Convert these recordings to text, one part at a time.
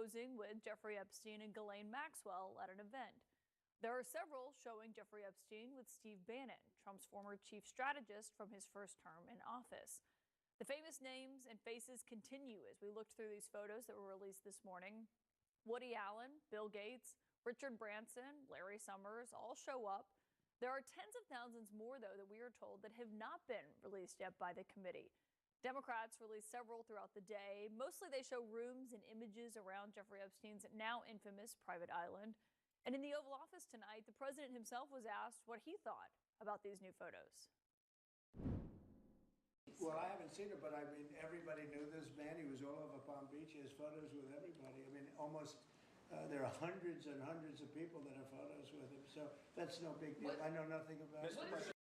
posing with Jeffrey Epstein and Ghislaine Maxwell at an event. There are several showing Jeffrey Epstein with Steve Bannon, Trump's former chief strategist from his first term in office. The famous names and faces continue as we looked through these photos that were released this morning. Woody Allen, Bill Gates, Richard Branson, Larry Summers all show up. There are tens of thousands more, though, that we are told that have not been released yet by the committee. Democrats released several throughout the day. Mostly they show rooms and images around Jeffrey Epstein's now infamous private island. And in the Oval Office tonight, the president himself was asked what he thought about these new photos. Well, I haven't seen it, but I mean, everybody knew this man. He was all over Palm Beach. He has photos with everybody. I mean, almost, there are hundreds and hundreds of people that have photos with him. So that's no big deal. I know nothing about it.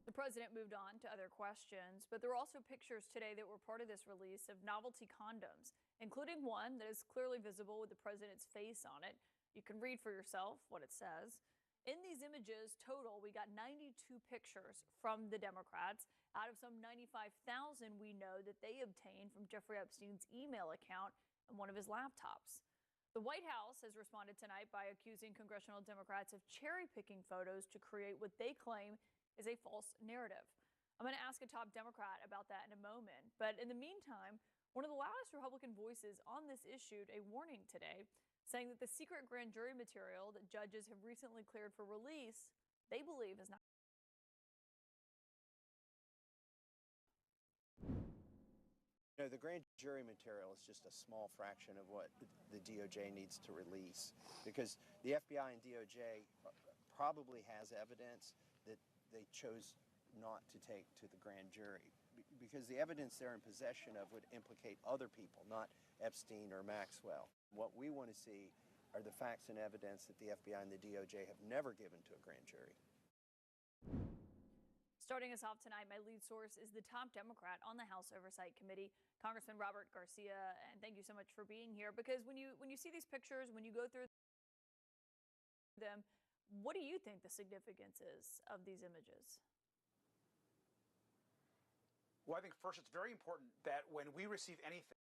The president moved on to other questions, but there were also pictures today that were part of this release of novelty condoms, including one that is clearly visible with the president's face on it. You can read for yourself what it says. In these images, total, we got 92 pictures from the Democrats out of some 95,000 we know that they obtained from Jeffrey Epstein's email account and one of his laptops. The White House has responded tonight by accusing congressional Democrats of cherry-picking photos to create what they claim is a false narrative. I'm going to ask a top Democrat about that in a moment. But in the meantime, one of the loudest Republican voices on this issued a warning today, saying that the secret grand jury material that judges have recently cleared for release, they believe is not. You know, the grand jury material is just a small fraction of what the DOJ needs to release, because the FBI and DOJ probably has evidence that they chose not to take to the grand jury, because the evidence they're in possession of would implicate other people, not Epstein or Maxwell. What we want to see are the facts and evidence that the FBI and the DOJ have never given to a grand jury. Starting us off tonight, my lead source is the top Democrat on the House Oversight Committee, Congressman Robert Garcia. And thank you so much for being here, because when you see these pictures, when you go through them, what do you think the significance is of these images? Well, I think first it's very important that when we receive anything,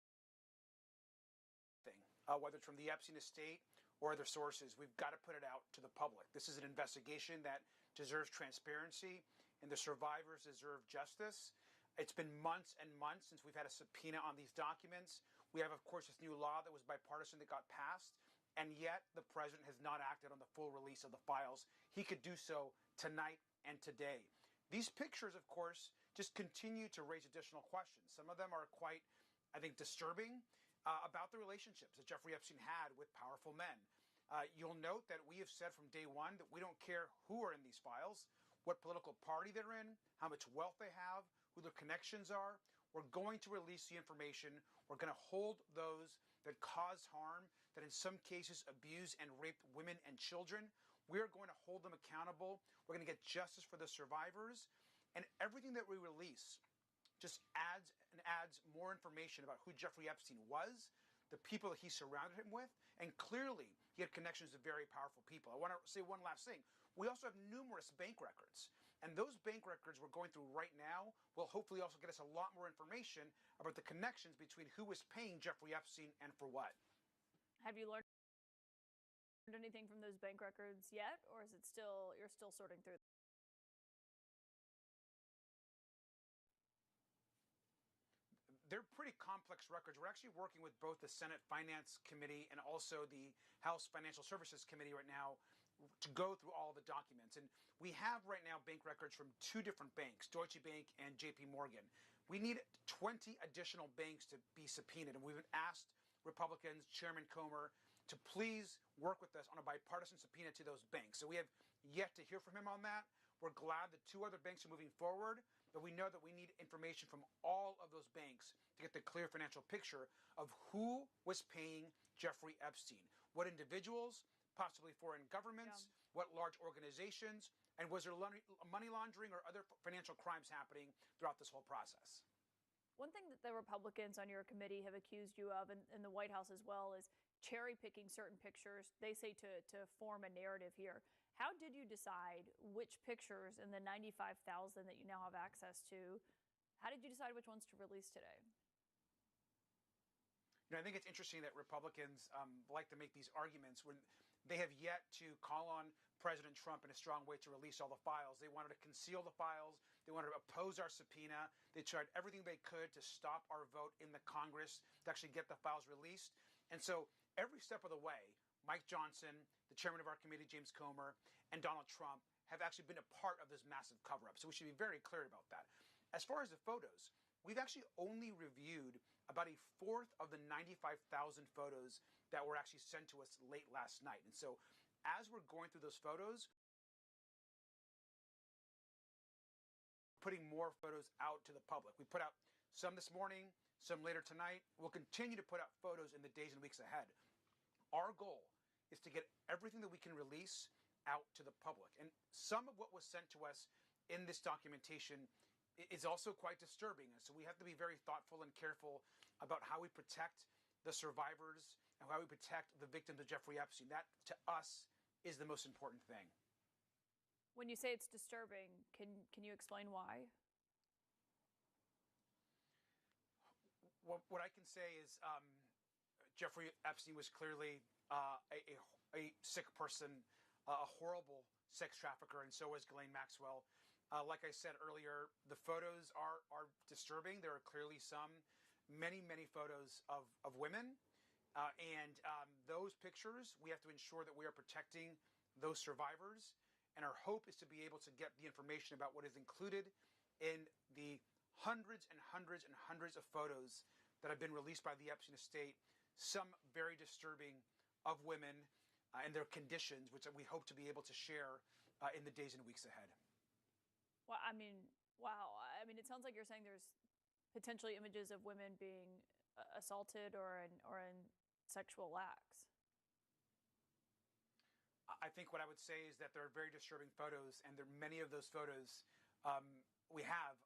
whether it's from the Epstein estate or other sources, we've got to put it out to the public. This is an investigation that deserves transparency, and the survivors deserve justice. It's been months and months since we've had a subpoena on these documents. We have, of course, this new law that was bipartisan that got passed, and yet the president has not acted on the full release of the files. He could do so tonight and today. These pictures, of course, just continue to raise additional questions. Some of them are quite, I think, disturbing about the relationships that Jeffrey Epstein had with powerful men. You'll note that we have said from day one that we don't care who are in these files, what political party they're in, how much wealth they have, who their connections are. We're going to release the information. We're going to hold those that cause harm, that in some cases abuse and rape women and children. We're going to hold them accountable. We're going to get justice for the survivors. And everything that we release just adds and adds more information about who Jeffrey Epstein was, the people that he surrounded him with, and clearly he had connections to very powerful people. I want to say one last thing. We also have numerous bank records, and those bank records we're going through right now will hopefully also get us a lot more information about the connections between who was paying Jeffrey Epstein and for what. Have you learned anything from those bank records yet, or is it still, you're still sorting through? They're pretty complex records. We're actually working with both the Senate Finance Committee and also the House Financial Services Committee right now to go through all of the documents. And we have right now bank records from two different banks, Deutsche Bank and JP Morgan. We need 20 additional banks to be subpoenaed, and we've asked Republicans, Chairman Comer, to please work with us on a bipartisan subpoena to those banks. So we have yet to hear from him on that. We're glad that two other banks are moving forward, but we know that we need information from all of those banks to get the clear financial picture of who was paying Jeffrey Epstein, what individuals, possibly foreign governments, what large organizations, and was there money laundering or other financial crimes happening throughout this whole process. One thing that the Republicans on your committee have accused you of, and the White House as well, is cherry picking certain pictures, they say, to form a narrative here. How did you decide which pictures in the 95,000 that you now have access to, how did you decide which ones to release today? I think it's interesting that Republicans like to make these arguments when they have yet to call on President Trump in a strong way to release all the files. They wanted to conceal the files. They wanted to oppose our subpoena. They tried everything they could to stop our vote in the Congress to actually get the files released. And so every step of the way, Mike Johnson, the chairman of our committee, James Comer, and Donald Trump have actually been a part of this massive cover-up. So we should be very clear about that. As far as the photos, we've actually only reviewed about a fourth of the 95,000 photos that were actually sent to us late last night. And so as we're going through those photos, putting more photos out to the public. We put out some this morning, some later tonight. We'll continue to put out photos in the days and weeks ahead. Our goal is to get everything that we can release out to the public. And some of what was sent to us in this documentation is also quite disturbing. So we have to be very thoughtful and careful about how we protect the survivors and how we protect the victims of Jeffrey Epstein. That, to us, is the most important thing. When you say it's disturbing, can you explain why? What I can say is Jeffrey Epstein was clearly a sick person, a horrible sex trafficker, and so was Ghislaine Maxwell. Like I said earlier, the photos are disturbing. There are clearly many photos of women. And those pictures, we have to ensure that we are protecting those survivors. And our hope is to be able to get the information about what is included in the hundreds and hundreds and hundreds of photos that have been released by the Epstein estate, some very disturbing, of women and their conditions, which we hope to be able to share in the days and weeks ahead. Well, I mean, wow. I mean, it sounds like you're saying there's potentially images of women being assaulted or in sexual acts. I think what I would say is that there are very disturbing photos, and there are many of those photos we have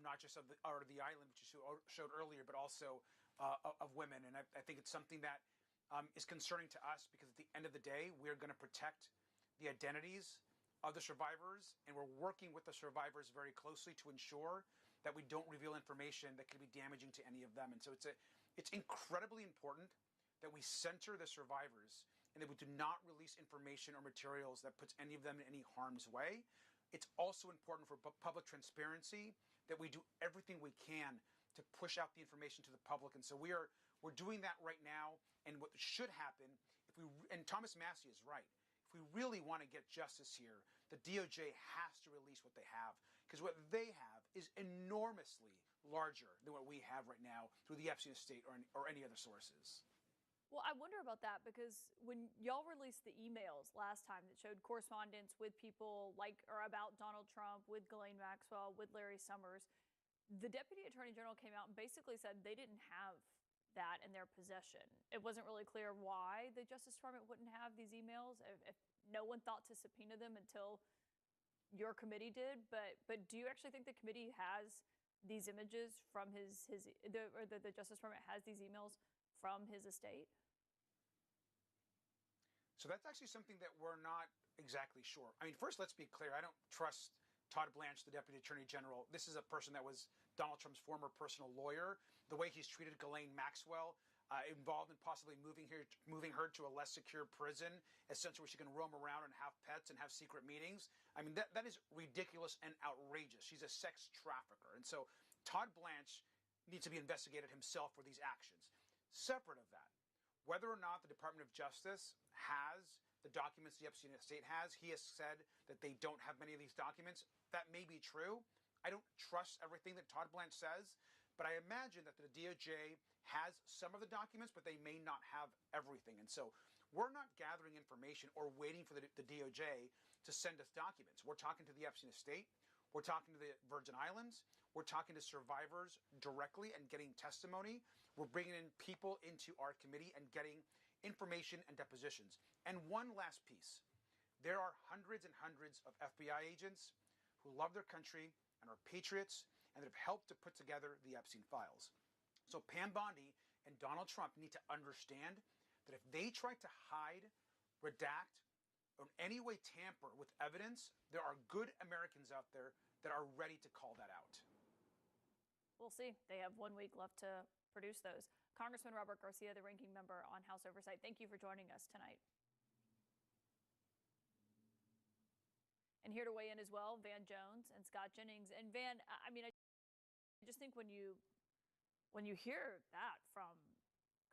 not just of the island, which you showed earlier, but also of women. And I think it's something that is concerning to us because at the end of the day, we're going to protect the identities of the survivors, and we're working with the survivors very closely to ensure that we don't reveal information that could be damaging to any of them. And so it's incredibly important that we center the survivors and that we do not release information or materials that puts any of them in any harm's way. It's also important for public transparency that we do everything we can to push out the information to the public. And so we're doing that right now. And what should happen, and Thomas Massie is right, if we really want to get justice here, the DOJ has to release what they have, because what they have is enormously larger than what we have right now through the Epstein estate or any other sources. Well, I wonder about that because when y'all released the emails last time that showed correspondence with people like or about Donald Trump, with Ghislaine Maxwell, with Larry Summers, the Deputy Attorney General came out and basically said they didn't have that in their possession. It wasn't really clear why the Justice Department wouldn't have these emails if no one thought to subpoena them until your committee did. But do you actually think the committee has these images from the Justice Department has these emails from his estate? So that's actually something that we're not exactly sure. I mean, first, let's be clear. I don't trust Todd Blanche, the Deputy Attorney General. This is a person that was Donald Trump's former personal lawyer. The way he's treated Ghislaine Maxwell, involved in possibly moving her to a less secure prison, essentially where she can roam around and have pets and have secret meetings. I mean, that is ridiculous and outrageous. She's a sex trafficker. And so Todd Blanche needs to be investigated himself for these actions. Separate of that, whether or not the Department of Justice has the documents the Epstein estate has, he has said that they don't have many of these documents. That may be true. I don't trust everything that Todd Blanche says, but I imagine that the DOJ has some of the documents, but they may not have everything. And so we're not gathering information or waiting for the DOJ to send us documents. We're talking to the Epstein estate. We're talking to the Virgin Islands. We're talking to survivors directly and getting testimony. We're bringing in people into our committee and getting information and depositions. And one last piece. There are hundreds and hundreds of FBI agents who love their country and are patriots and that have helped to put together the Epstein files. So Pam Bondi and Donald Trump need to understand that if they try to hide, redact, or in any way tamper with evidence, there are good Americans out there that are ready to call that out. We'll see. They have 1 week left to produce those. Congressman Robert Garcia, the ranking member on House Oversight, thank you for joining us tonight. And here to weigh in as well, Van Jones and Scott Jennings. And Van, I mean, I just think when you hear that from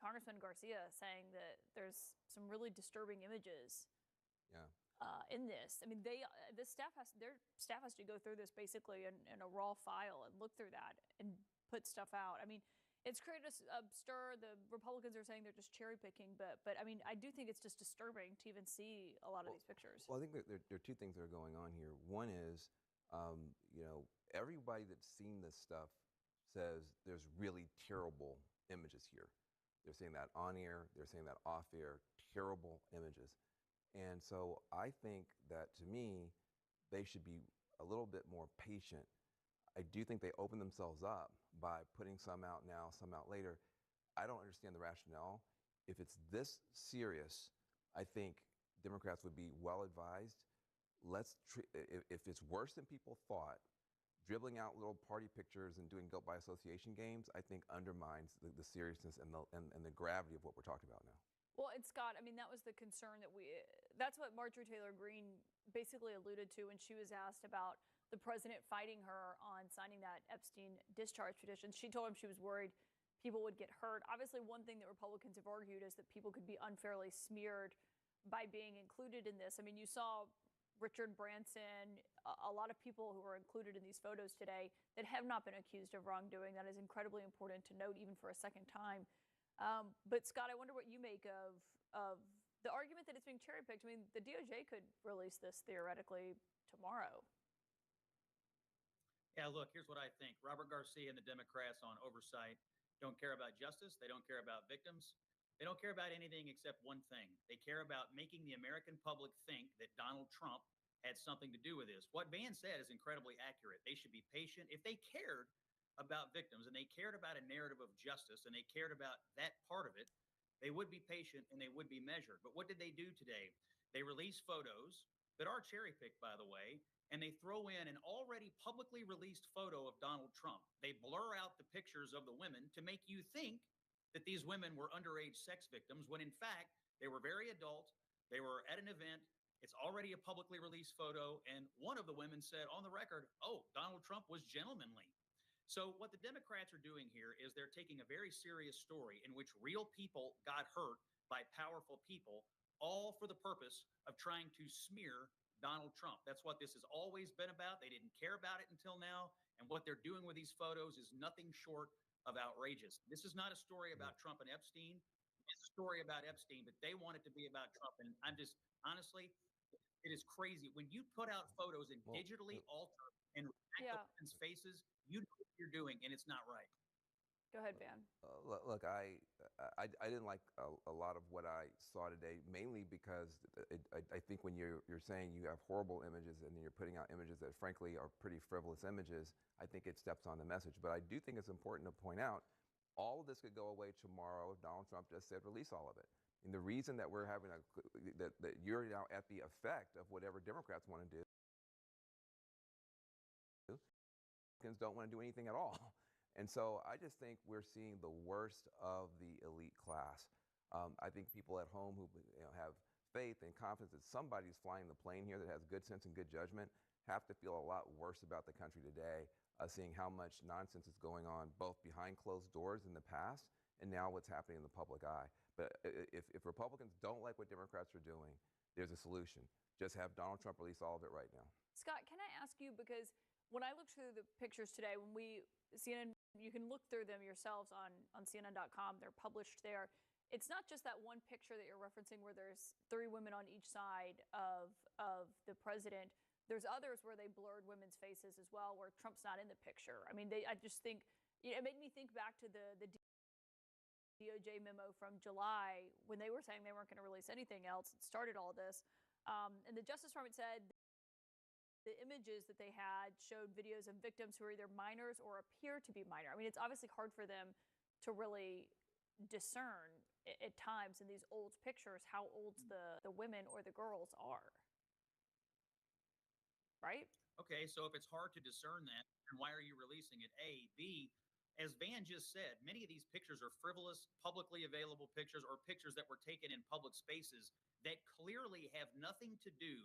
Congressman Garcia saying that there's some really disturbing images in this. I mean, their staff has to go through this basically in a raw file and look through that and put stuff out. I mean, it's created a stir. The Republicans are saying they're just cherry picking, but I mean, I do think it's just disturbing to even see a lot of these pictures. Well, I think that there are two things that are going on here. One is, everybody that's seen this stuff says there's really terrible images here. They're saying that on air, they're saying that off air, terrible images. And so I think that, to me, they should be a little bit more patient. I do think they open themselves up by putting some out now, some out later. I don't understand the rationale. If it's this serious, I think Democrats would be well advised. If it's worse than people thought, dribbling out little party pictures and doing guilt by association games, I think undermines the seriousness and the gravity of what we're talking about now. Well, and Scott, I mean, that was the concern that's what Marjorie Taylor Greene basically alluded to when she was asked about the president fighting her on signing that Epstein discharge petition. She told him she was worried people would get hurt. Obviously, one thing that Republicans have argued is that people could be unfairly smeared by being included in this. I mean, you saw Richard Branson, a lot of people who are included in these photos today that have not been accused of wrongdoing. That is incredibly important to note, even for a second time. But Scott, I wonder what you make of the argument that it's being cherry-picked. I mean, the DOJ could release this theoretically tomorrow. Yeah, look, here's what I think. Robert Garcia and the Democrats on oversight don't care about justice. They don't care about victims. They don't care about anything except one thing. They care about making the American public think that Donald Trump had something to do with this. What Van said is incredibly accurate. They should be patient. If they cared about victims and they cared about a narrative of justice and they cared about that part of it, they would be patient and they would be measured. But what did they do today? They release photos that are cherry-picked, by the way, and they throw in an already publicly released photo of Donald Trump. They blur out the pictures of the women to make you think that these women were underage sex victims, when in fact, they were very adult. They were at an event. It's already a publicly released photo. And one of the women said on the record, oh, Donald Trump was gentlemanly. So what the Democrats are doing here is they're taking a very serious story in which real people got hurt by powerful people, all for the purpose of trying to smear Donald Trump. That's what this has always been about. They didn't care about it until now. And what they're doing with these photos is nothing short of outrageous. This is not a story about Trump and Epstein. It's a story about Epstein, but they want it to be about Trump. And I'm just, honestly, it is crazy. When you put out photos and digitally alter and react to faces, you know what you're doing, and it's not right. Go ahead, Van. Look, I didn't like a lot of what I saw today, mainly because I think when you're saying you have horrible images and you're putting out images that frankly are pretty frivolous images, I think it steps on the message. But I do think it's important to point out all of this could go away tomorrow if Donald Trump just said release all of it. And the reason that we're having that you're now at the effect of whatever Democrats want to do, don't want to do anything at all. And so I just think we're seeing the worst of the elite class. I think people at home who have faith and confidence that somebody's flying the plane here that has good sense and good judgment have to feel a lot worse about the country today, seeing how much nonsense is going on both behind closed doors in the past and now what's happening in the public eye. But if Republicans don't like what Democrats are doing, there's a solution. Just have Donald Trump release all of it right now. Scott, can I ask you, because when I looked through the pictures today, CNN, you can look through them yourselves on CNN.com. They're published there. It's not just that one picture that you're referencing where there's 3 women on each side of the president. There's others where they blurred women's faces as well, where Trump's not in the picture. I mean, I just think, it made me think back to the DOJ memo from July when they were saying they weren't going to release anything else. It started all this. And the Justice Department said the images that they had showed videos of victims who are either minors or appear to be minor. I mean, it's obviously hard for them to really discern at times in these old pictures how old the women or the girls are. Right? Okay, so if it's hard to discern that, then why are you releasing it? A. B, as Van just said, many of these pictures are frivolous, publicly available pictures or pictures that were taken in public spaces that clearly have nothing to do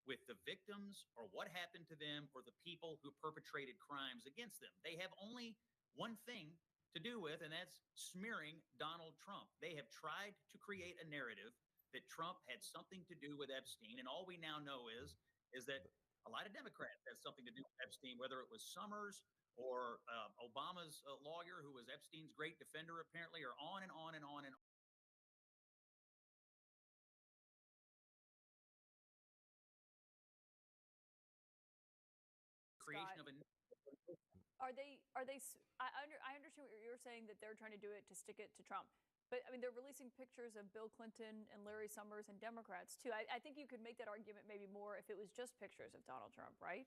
with the victims or what happened to them or the people who perpetrated crimes against them. They have only one thing to do with, and that's smearing Donald Trump. They have tried to create a narrative that Trump had something to do with Epstein, and all we now know is that a lot of Democrats have something to do with Epstein, whether it was Summers or Obama's lawyer, who was Epstein's great defender, apparently, or on and on and on and on. Creation of a Are they? I understand what you're saying, that they're trying to do it to stick it to Trump. But I mean, they're releasing pictures of Bill Clinton and Larry Summers and Democrats too. I think you could make that argument maybe more if it was just pictures of Donald Trump, right?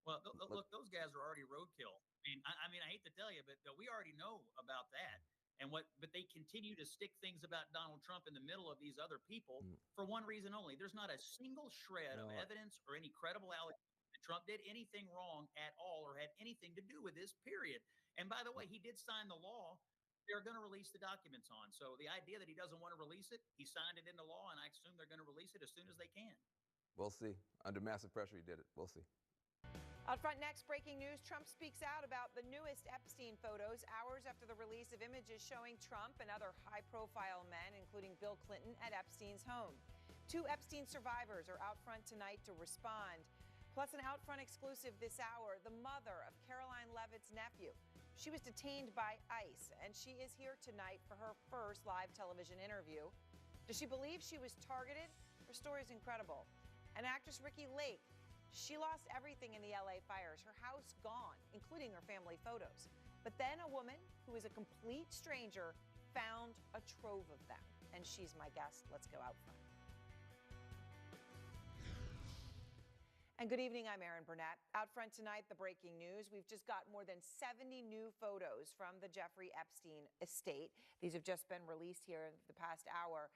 Well, look, those guys are already roadkill. I mean, I hate to tell you, but we already know about that. But they continue to stick things about Donald Trump in the middle of these other people for one reason only. There's not a single shred of evidence or any credible allegation that Trump did anything wrong at all or had anything to do with this, period. And by the way, he did sign the law they're going to release the documents on. So the idea that he doesn't want to release it, he signed it into law, and I assume they're going to release it as soon as they can. We'll see. Under massive pressure, he did it. We'll see. Out front next, breaking news. Trump speaks out about the newest Epstein photos hours after the release of images showing Trump and other high-profile men, including Bill Clinton, at Epstein's home. 2 Epstein survivors are out front tonight to respond. Plus, an out front exclusive this hour, the mother of Caroline Leavitt's nephew. She was detained by ICE, and she is here tonight for her first live television interview. Does she believe she was targeted? Her story is incredible. And actress Ricki Lake, she lost everything in the LA fires, her house gone, including her family photos. But then a woman who is a complete stranger found a trove of them, and she's my guest. Let's go out front. And good evening, I'm Erin Burnett. Out front tonight, the breaking news. We've just got more than 70 new photos from the Jeffrey Epstein estate. These have just been released here in the past hour,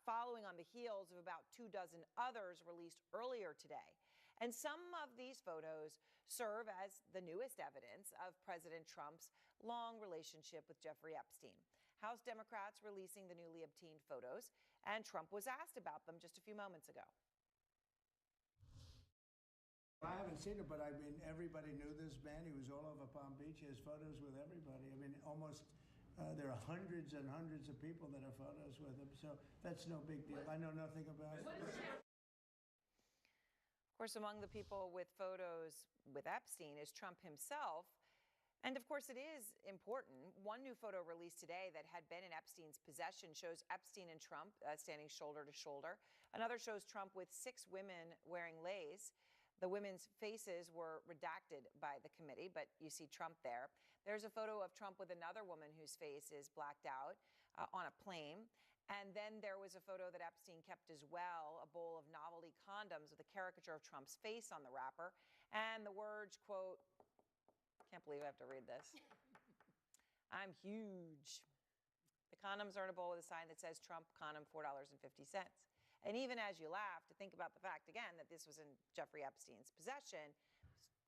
following on the heels of about 24 others released earlier today. And some of these photos serve as the newest evidence of President Trump's long relationship with Jeffrey Epstein. House Democrats releasing the newly obtained photos, and Trump was asked about them just a few moments ago. I haven't seen it, but I mean, everybody knew this man. He was all over Palm Beach. He has photos with everybody. I mean, almost, there are hundreds and hundreds of people that have photos with him. So that's no big deal. I know nothing about it. Of course, among the people with photos with Epstein is Trump himself. And of course, it is important. One new photo released today that had been in Epstein's possession shows Epstein and Trump standing shoulder to shoulder. Another shows Trump with 6 women wearing leis. The women's faces were redacted by the committee, but you see Trump there. There's a photo of Trump with another woman whose face is blacked out on a plane. And then there was a photo that Epstein kept as well, a bowl of novelty condoms with a caricature of Trump's face on the wrapper. And the words, quote, can't believe I have to read this, "I'm huge." The condoms are in a bowl with a sign that says Trump condom $4.50. And even as you laugh to think about the fact, again, that this was in Jeffrey Epstein's possession,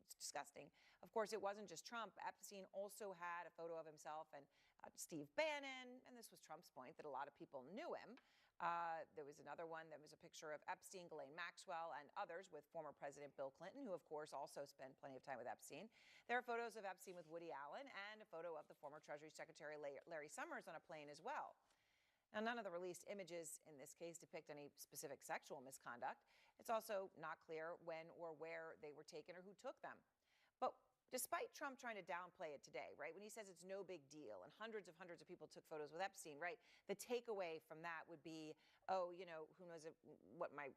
it's disgusting. Of course, it wasn't just Trump. Epstein also had a photo of himself and Steve Bannon, and this was Trump's point, that a lot of people knew him. There was another one that was a picture of Epstein, Ghislaine Maxwell, and others with former President Bill Clinton, who, of course, also spent plenty of time with Epstein. There are photos of Epstein with Woody Allen and a photo of the former Treasury Secretary Larry Summers on a plane as well. Now, none of the released images in this case depict any specific sexual misconduct. It's also not clear when or where they were taken or who took them. But despite Trump trying to downplay it today, right, when he says it's no big deal and hundreds of people took photos with Epstein, right, the takeaway from that would be, oh, you know, who knows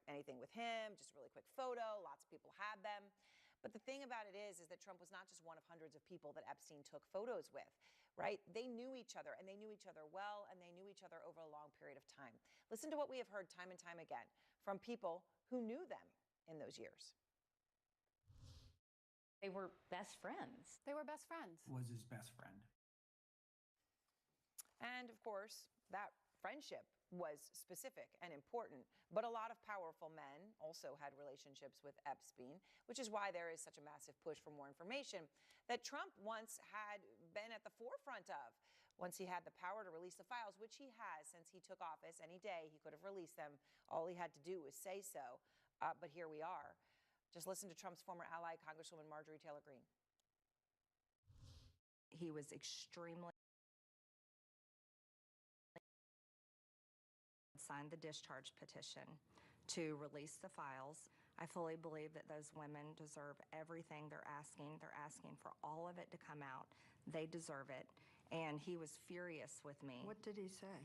anything with him, just a really quick photo, lots of people had them. But the thing about it is that Trump was not just one of hundreds of people that Epstein took photos with, right? They knew each other, and they knew each other well, and they knew each other over a long period of time. Listen to what we have heard time and time again from people who knew them in those years. They were best friends. They were best friends. Was his best friend. And of course, that friendship was specific and important, but a lot of powerful men also had relationships with Epstein, which is why there is such a massive push for more information that Trump once had been at the forefront of. Once he had the power to release the files, which he has since he took office, any day he could have released them. All he had to do was say so. But here we are. Just listen to Trump's former ally, Congresswoman Marjorie Taylor Greene. He was extremely signed the discharge petition to release the files. I fully believe that those women deserve everything they're asking. They're asking for all of it to come out. They deserve it. And he was furious with me. What did he say?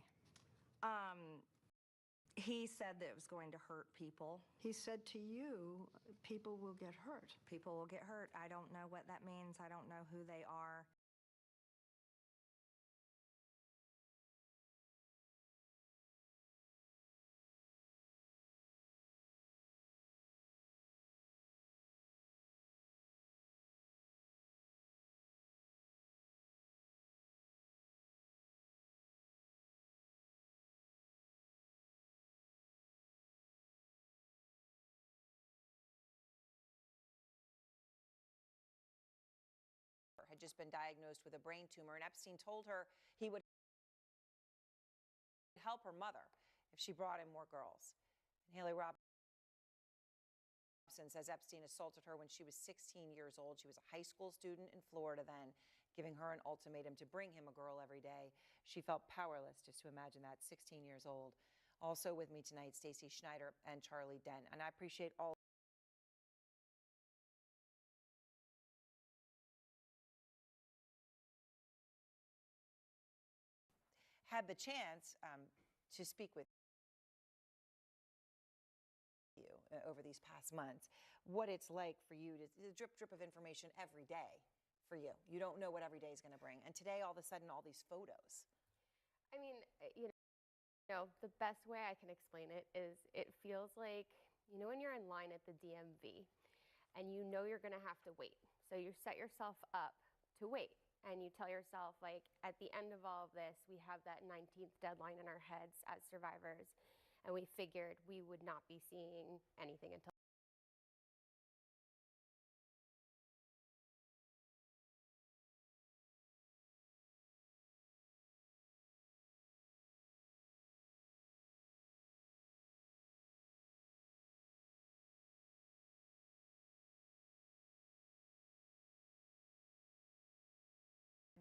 He said that it was going to hurt people. He said to you, people will get hurt. People will get hurt. I don't know what that means. I don't know who they are. Had just been diagnosed with a brain tumor, and Epstein told her he would help her mother if she brought in more girls. And Haley Robson says Epstein assaulted her when she was 16 years old. She was a high school student in Florida then, giving her an ultimatum to bring him a girl every day. She felt powerless just to imagine that, 16 years old. Also with me tonight, Stacey Schneider and Charlie Dent. And I appreciate all had the chance to speak with you over these past months, what it's like for you to the drip of information every day for you. You don't know what every day is going to bring. And today, all of a sudden, all these photos. I mean, the best way I can explain it is it feels like, when you're in line at the DMV and you know you're going to have to wait. So you set yourself up to wait. And you tell yourself, like, at the end of all of this, we have that 19th deadline in our heads as survivors. And we figured we would not be seeing anything until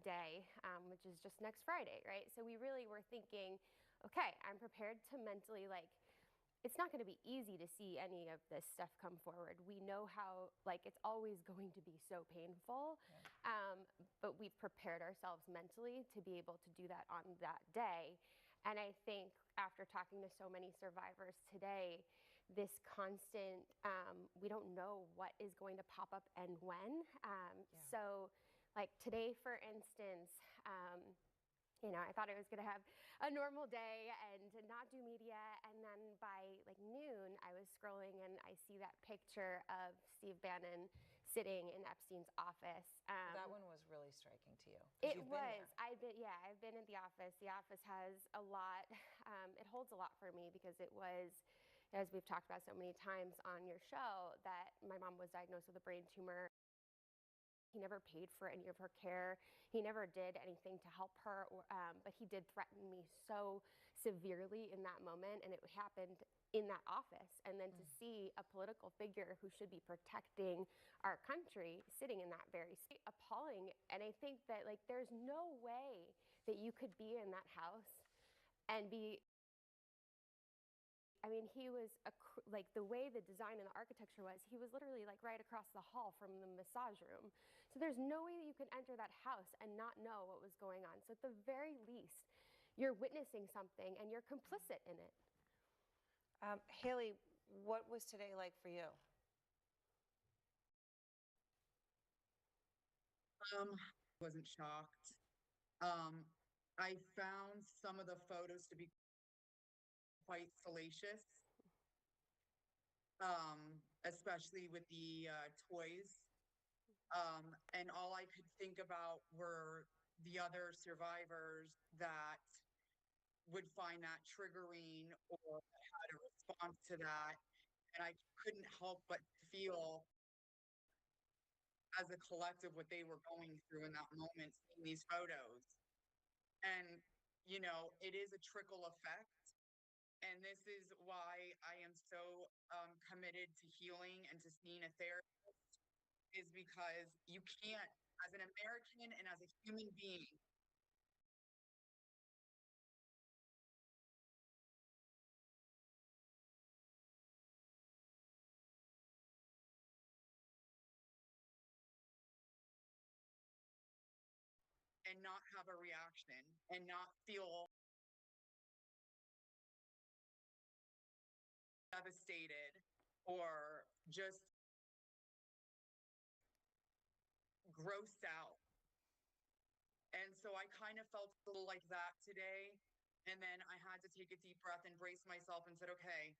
day, which is just next Friday, right? So we really were thinking, okay, I'm prepared to mentally, it's not going to be easy to see any of this stuff come forward. We know how, it's always going to be so painful, but we've prepared ourselves mentally to be able to do that on that day. And I think after talking to so many survivors today, this constant, we don't know what is going to pop up and when. So, like today, for instance, I thought I was going to have a normal day and not do media. And then by noon, I was scrolling and I see that picture of Steve Bannon sitting in Epstein's office. That one was really striking to you. It was. I've been at the office. The office has a lot. It holds a lot for me because it was, as we've talked about so many times on your show, that my mom was diagnosed with a brain tumor. He never paid for any of her care. He never did anything to help her, but he did threaten me so severely in that moment, and it happened in that office. And then to see a political figure who should be protecting our country sitting in that very seat, appalling. And I think that there's no way that you could be in that house and be. I mean, he was the way the design and the architecture was, he was literally right across the hall from the massage room. So there's no way that you could enter that house and not know what was going on. So at the very least, you're witnessing something and you're complicit in it. Haley, what was today like for you? Wasn't shocked. I found some of the photos to be quite salacious, especially with the toys. And all I could think about were the other survivors that would find that triggering or had a response to that. And I couldn't help but feel as a collective what they were going through in that moment, seeing these photos. And, you know, it is a trickle effect. And this is why I am so committed to healing and to seeing a therapist, is because you can't, as an American and as a human being, and not have a reaction and not feel devastated or just grossed out. And so I kind of felt a little like that today. And then I had to take a deep breath and brace myself and said, okay,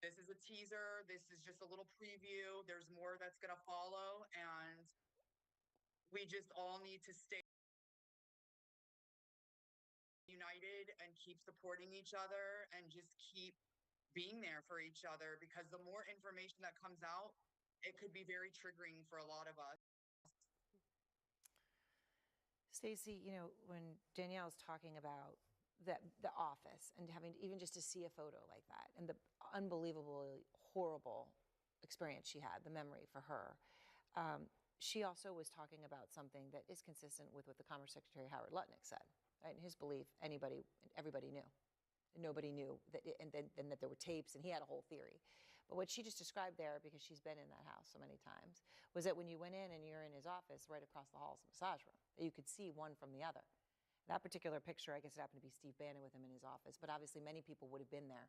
this is a teaser. This is just a little preview. There's more that's going to follow. And we just all need to stay united and keep supporting each other and just keep being there for each other, because the more information that comes out, it could be very triggering for a lot of us. Stacey, you know, when Danielle is talking about the office and having even just to see a photo like that and the unbelievably horrible experience she had, the memory for her, she also was talking about something that is consistent with what the Commerce Secretary Howard Lutnick said. Right? In his belief, everybody knew. Nobody knew that, and that there were tapes, and he had a whole theory. But what she just described there, because she's been in that house so many times, was that when you went in and you're in his office, right across the hall is a massage room, that you could see one from the other. That particular picture, I guess it happened to be Steve Bannon with him in his office, but obviously many people would have been there.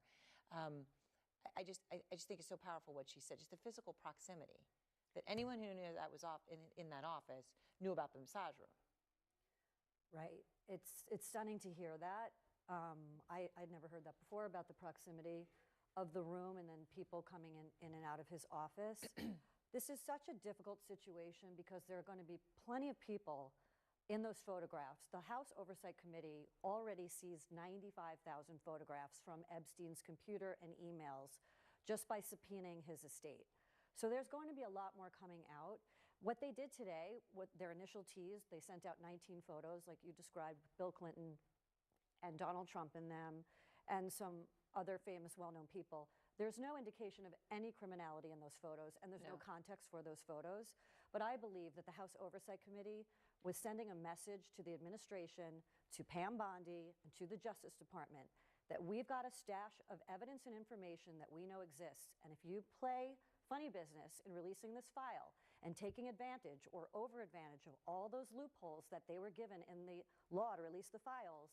I just think it's so powerful what she said, just the physical proximity, that anyone who knew that was in that office knew about the massage room. Right. It's stunning to hear that. I'd never heard that before, about the proximity of the room and then people coming in and out of his office. This is such a difficult situation because there are going to be plenty of people in those photographs. The House Oversight Committee already seized 95,000 photographs from Epstein's computer and emails just by subpoenaing his estate. So there's going to be a lot more coming out. What they did today, what their initial tease, they sent out 19 photos, like you described, Bill Clinton and Donald Trump in them, and some other famous, well-known people. There's no indication of any criminality in those photos, and there's no context for those photos. But I believe that the House Oversight Committee was sending a message to the administration, to Pam Bondi, and to the Justice Department that we've got a stash of evidence and information that we know exists. And if you play funny business in releasing this file and taking advantage or over advantage of all those loopholes that they were given in the law to release the files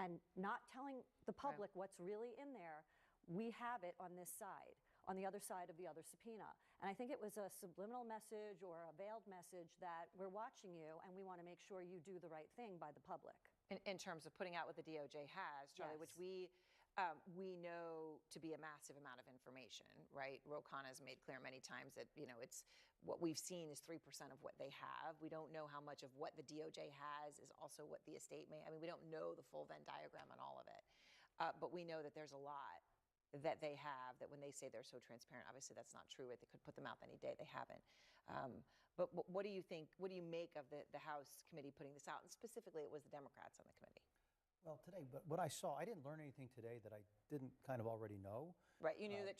and not telling the public what's really in there, we have it on this side, on the other side of the other subpoena. And I think it was a subliminal message or a veiled message that we're watching you and we want to make sure you do the right thing by the public. In terms of putting out what the DOJ has, Charlie, which we know to be a massive amount of information, right? Ro Khanna has made clear many times that, you know, it's what we've seen is 3% of what they have. We don't know how much of what the DOJ has is also what the estate may. I mean, we don't know the full Venn diagram on all of it, but we know that there's a lot that they have, that when they say they're so transparent, obviously that's not true. They could put them out any day. They haven't. But what do you think, what do you make of the House committee putting this out? And specifically, it was the Democrats on the committee. Well, today, but what I saw, I didn't learn anything today that I didn't kind of already know. Right, you knew that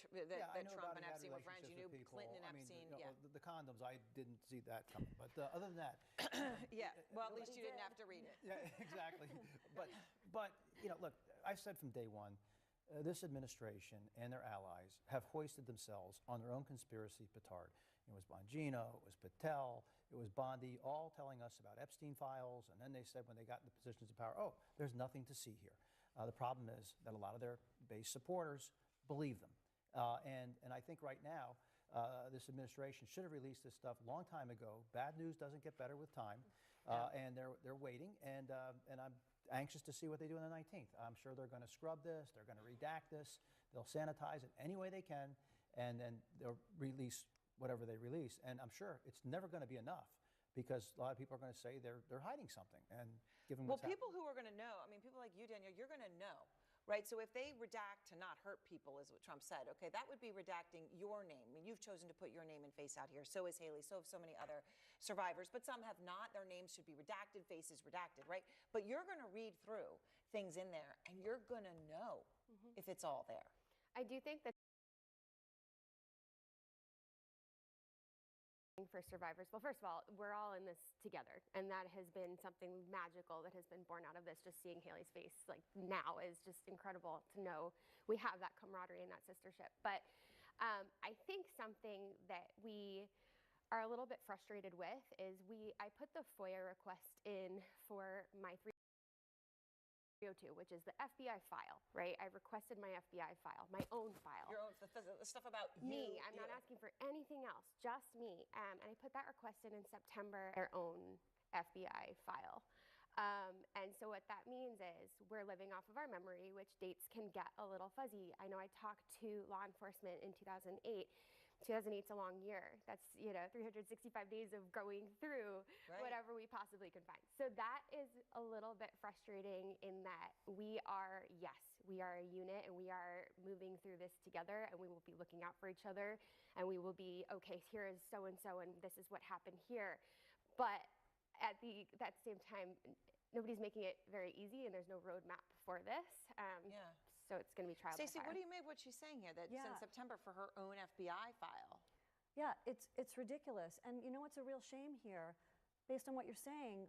I knew Trump about and he had Epstein were friends. You knew relationships with people. Clinton and I mean, Epstein. you know, Yeah. the condoms, I didn't see that coming. But other than that, Yeah. Well, at least you didn't have to read it. yeah, exactly. But you know, look, I've said from day one, this administration and their allies have hoisted themselves on their own conspiracy petard. It was Bongino, it was Patel, it was Bondi, all telling us about Epstein files, and then they said when they got into positions of power, oh, there's nothing to see here. The problem is that a lot of their base supporters believe them. And I think right now, this administration should have released this stuff a long time ago. Bad news doesn't get better with time, and they're waiting, and I'm anxious to see what they do on the 19th. I'm sure they're going to scrub this, they're going to redact this, they'll sanitize it any way they can, and then they'll release whatever they release. And I'm sure it's never going to be enough, because a lot of people are going to say they're hiding something. And given what's people who are going to know, I mean, people like you, Danielle, you're going to know right? So if they redact to not hurt people, is what Trump said, okay, that would be redacting your name. I mean, you've chosen to put your name and face out here. So is Haley. So have so many other survivors, but some have not. Their names should be redacted, faces redacted, right? But you're going to read through things in there, and you're going to know if it's all there. I do think that for survivors, well, first of all, we're all in this together, and that has been something magical that has been born out of this. Just seeing Haley's face like now is just incredible to know we have that camaraderie and that sistership. But I think something that we are a little bit frustrated with is I put the FOIA request in for my 302, which is the FBI file, right? I requested my FBI file, my own file. Your own, the stuff about me. you. I'm not asking for anything else, just me. And I put that request in September, their own FBI file. And so what that means is we're living off of our memory, which dates can get a little fuzzy. I know I talked to law enforcement in 2008. 2008's a long year. That's, 365 days of going through whatever we possibly could find. So that is a little bit frustrating in that we are a unit, and we are moving through this together, and we will be looking out for each other, and we will be, okay, here is so-and-so, and this is what happened here. But at that same time, nobody's making it very easy, and there's no roadmap for this. So it's going to be trial by fire. Stacey, what do you make what she's saying here, that since September for her own FBI file? Yeah, it's ridiculous. And you know what's a real shame here? Based on what you're saying,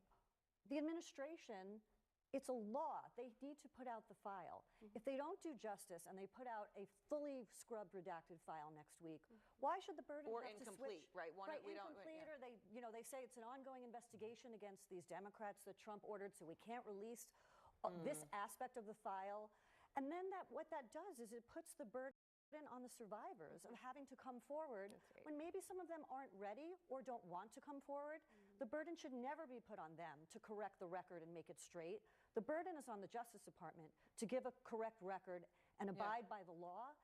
the administration, it's a law. They need to put out the file. If they don't do justice and they put out a fully scrubbed, redacted file next week, why should the burden or have incomplete, to switch? right? Incomplete, or they say it's an ongoing investigation against these Democrats that Trump ordered, so we can't release this aspect of the file. And then what that does is it puts the burden on the survivors of having to come forward when maybe some of them aren't ready or don't want to come forward. The burden should never be put on them to correct the record and make it straight. The burden is on the Justice Department to give a correct record and abide by the law.